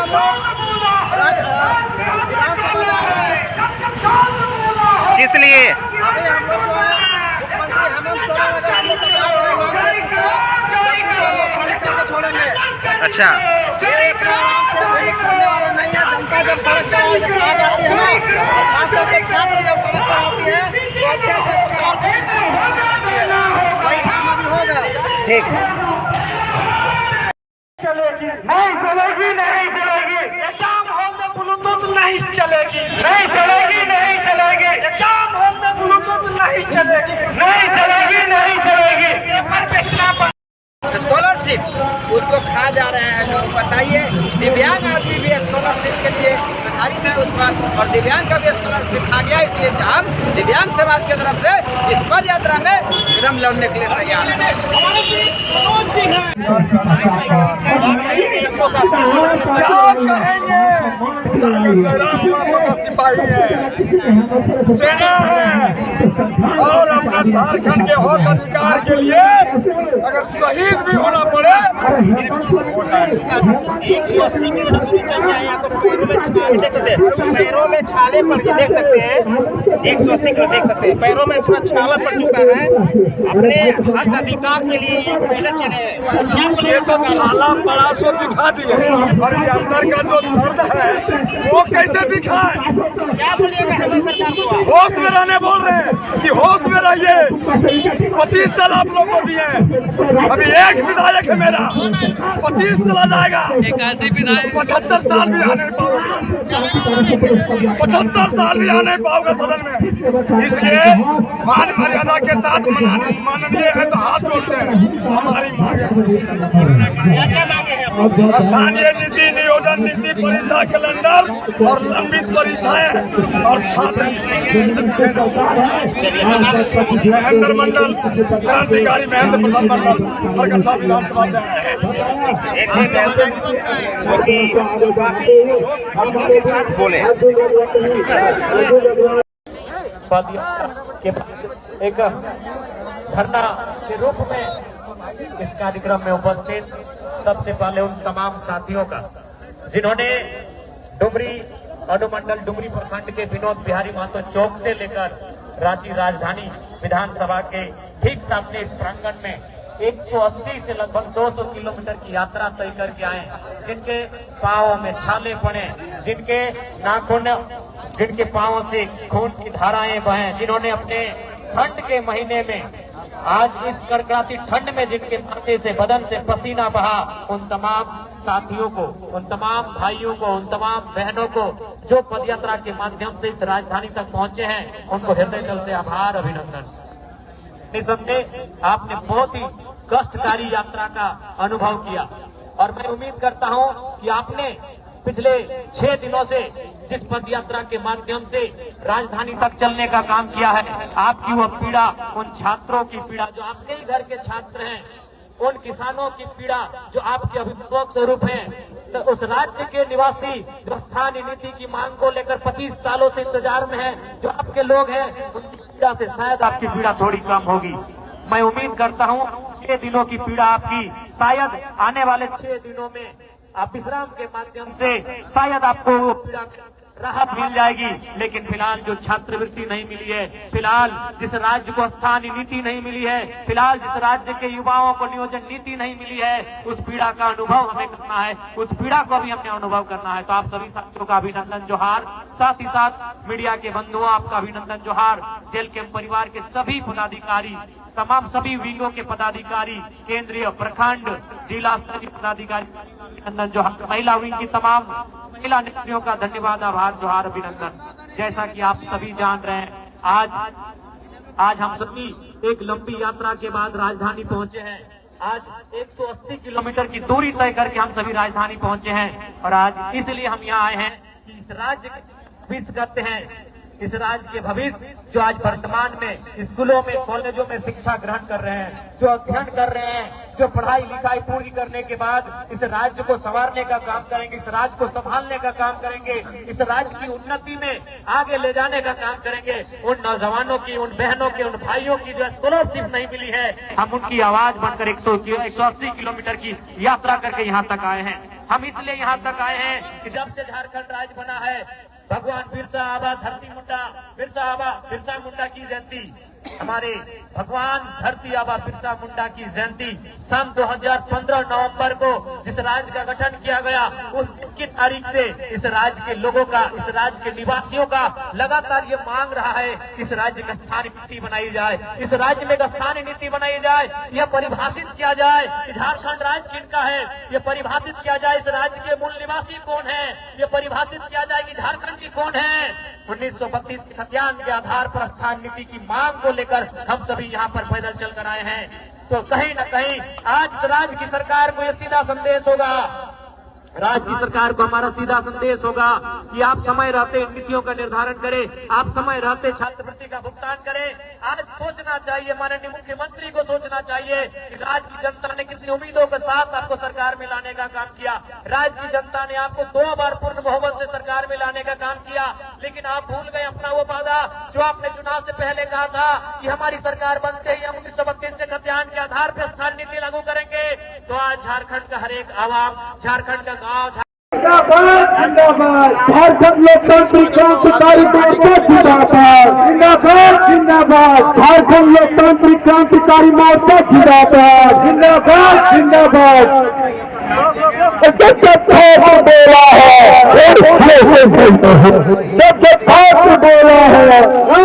हम लोग विधानसभा जा रहे हैं। किस लिए? अभी हम लोग जो है मुख्यमंत्री हेमंत सोरेन अगर हम लोग का छोड़ेंगे। अच्छा, ये आराम से छोड़ने वाला नहीं है। जनता जब सड़क पर आ जाती है ना, खास करके छात्र जब सड़क पर आती है तो अच्छे सरकार को वही काम अभी होगा। ठीक। चलेगी नहीं चलेगी नहीं चलेगी। एग्जाम हॉल में ब्लूटूथ नहीं चलेगी नहीं चलेगी नहीं चलेगी। एग्जाम हॉल में ब्लूटूथ नहीं चलेगी नहीं चलेगी नहीं चलेगी। पेपर बेचना पड़ेगा। स्कॉलरशिप उसको खा जा रहे हैं लोग। बताइए, दिव्यांग आदमी भी स्कॉलरशिप के लिए आधारित है उस पर, और दिव्यांग का भी स्कॉलरशिप खा गया। इसलिए हम दिव्यांग समाज की तरफ से इस पद यात्रा में एकदम लड़ने के लिए तैयार हैं। सिपाही है, सेना है, और अपना झारखंड के हक अधिकार के लिए अगर शहीद भी होना पड़े। 180 किलोमीटर दूरी चल रहे हैं। यहाँ तो पैरों में छाले देख सकते हैं, पैरों में छाले पड़ गए देख सकते हैं। 180 किलो देख सकते हैं, पैरों में पूरा छाला पड़ चुका है। अपने हक अधिकार के लिए ये पहले चले। ये तो छाला बड़ा सो दिखा दिए, और ये अंदर का जो दर्द है वो कैसे दिखाए? क्या बोलिएगा हेमंत सरकार को? होश में रहने बोल रहे हैं कि होश में रहिए। 25 साल आप लोग को दिए हैं, अभी एक विधायक है मेरा, 25 चला जाएगा। 81 विधायक, 75 साल भी आने नहीं पाओगे, 75 साल भी आने नहीं पाओगे सदन में। इसलिए मान मर्यादा के साथ माननीय है तो हाथ जोड़ते हैं। हमारी मांगे क्या मांगे हैं? स्थानीय नीति, नियोजन नीति, परीक्षा कैलेंडर और लंबित परीक्षाएं और छात्र महेंद्र मंडल, क्रांतिकारी महेंद्र प्रसाद मंडल बरकट्ठा विधानसभा से आए हैं। के साथ बोले एक धरना के रूप में इस कार्यक्रम में उपस्थित सबसे पहले उन तमाम साथियों का जिन्होंने डुमरी अनुमंडल डुमरी प्रखंड के विनोद बिहारी महतो चौक से लेकर राज्य राजधानी विधानसभा के ठीक सामने इस प्रांगण में 180 से लगभग 200 किलोमीटर की यात्रा तय करके आए, जिनके पांवों में छाले पड़े, जिनके नाखून, जिनके पांवों से खून की धाराएं बहें, जिन्होंने अपने ठंड के महीने में आज इस कड़कड़ाती ठंड में जिनके माथे से बदन से पसीना बहा, उन तमाम साथियों को, उन तमाम भाइयों को, उन तमाम बहनों को जो पदयात्रा के माध्यम से इस राजधानी तक पहुंचे हैं, उनको हृदय दिल से आभार, अभिनंदन। निसंदेह आपने बहुत ही कष्टकारी यात्रा का अनुभव किया, और मैं उम्मीद करता हूं कि आपने पिछले 6 दिनों से जिस पद यात्रा के माध्यम से राजधानी तक चलने का काम किया है, आपकी वह पीड़ा, उन छात्रों की पीड़ा जो आपके ही घर के छात्र हैं, उन किसानों की पीड़ा जो आपके अभिभावक स्वरूप हैं, तो उस राज्य के निवासी जो स्थानीय नीति की मांग को लेकर 25 सालों से इंतजार में है, जो आपके लोग हैं, उनकी पीड़ा से शायद आपकी पीड़ा थोड़ी कम होगी। मैं उम्मीद करता हूं 6 दिनों की पीड़ा आपकी शायद आने वाले 6 दिनों में आप विश्राम के माध्यम से शायद आपको वो पीड़ा राहत मिल जाएगी। लेकिन फिलहाल जो छात्रवृत्ति नहीं मिली है, फिलहाल जिस राज्य को स्थानीय नीति नहीं मिली है, फिलहाल जिस राज्य के युवाओं को नियोजन नीति नहीं मिली है, उस पीड़ा का अनुभव हमें करना है, उस पीड़ा को भी हमें अनुभव करना है। तो आप सभी साथियों का अभिनंदन जोहार, साथ ही साथ मीडिया के बंधुओं आपका अभिनंदन जोहार, जेल कैंप परिवार के सभी पदाधिकारी, तमाम सभी विंगों के पदाधिकारी, केंद्रीय, प्रखंड, जिला स्तरीय पदाधिकारी अभिनंदन जोहार, महिला विंग की तमाम महिला नेत्रियों का धन्यवाद, आभार, जोहार, अभिनंदन। जैसा कि आप सभी जान रहे हैं, आज हम सभी एक लंबी यात्रा के बाद राजधानी पहुंचे हैं। आज 180 किलोमीटर की दूरी तय करके हम सभी राजधानी पहुंचे हैं, और आज इसलिए हम यहाँ आए हैं कि इस राज्य के भविष्य करते हैं, इस राज्य के भविष्य जो आज वर्तमान में स्कूलों में, कॉलेजों में शिक्षा ग्रहण कर रहे हैं, जो अध्ययन कर रहे हैं, जो पढ़ाई लिखाई पूरी करने के बाद इस राज्य को संवारने का काम करेंगे, इस राज्य को संभालने का काम करेंगे, इस राज्य की उन्नति में आगे ले जाने का काम करेंगे। उन नौजवानों की, उन बहनों की, उन भाइयों की जो स्कॉलरशिप नहीं मिली है, हम उनकी आवाज बनकर 180 किलोमीटर की यात्रा करके यहाँ तक आए हैं। हम इसलिए यहाँ तक आए हैं कि जब से झारखंड राज्य बना है, भगवान बिरसा आबा बिरसा मुंडा की जयंती, हमारे भगवान धरती आबा बिरसा मुंडा की जयंती सन 2015 नवंबर को जिस राज्य का गठन किया गया, उस की तारीख से इस राज्य के लोगों का, इस राज्य के निवासियों का लगातार ये मांग रहा है कि इस राज्य में स्थानीय नीति बनाई जाए, इस राज्य में स्थानीय नीति बनाई जाए, यह परिभाषित किया जाए कि झारखंड राज्य किनका है, यह परिभाषित किया जाए इस राज्य के मूल निवासी कौन है, यह परिभाषित किया जाए कि झारखंड की कौन है। 1932 के खतियान के आधार पर स्थानीय नीति की मांग को लेकर हम सभी यहाँ पर पैदल चल कर आए हैं। तो कहीं न कहीं आज इस राज्य की सरकार को यह सीधा संदेश होगा, राज्य की सरकार को हमारा सीधा संदेश होगा कि आप समय रहते नीतियों का निर्धारण करें, आप समय रहते छात्रवृत्ति का भुगतान करें। आज सोचना चाहिए, माननीय मुख्यमंत्री को सोचना चाहिए कि राज्य की जनता ने कितनी उम्मीदों के साथ आपको सरकार में लाने का काम किया। राज्य की जनता ने आपको 2 बार पूर्ण बहुमत से सरकार में लाने का काम किया, लेकिन आप भूल गए अपना वो वादा जो आपने चुनाव से पहले कहा था कि हमारी सरकार बनते ही हम 1932 के खतियान के आधार पर स्थानीय नीति लागू करेंगे। तो आज झारखंड का हर एक आवाम, झारखंड का गाँव, जिंदाबाद झारखंड लोकतांत्रिक क्रांतिकारी मोर्चा जिंदाबाद, जिंदाबाद जिंदाबाद झारखंड लोकतांत्रिक क्रांतिकारी मोर्चा जिंदाबाद, जिंदाबाद जिंदाबाद। बोला है, बोला है।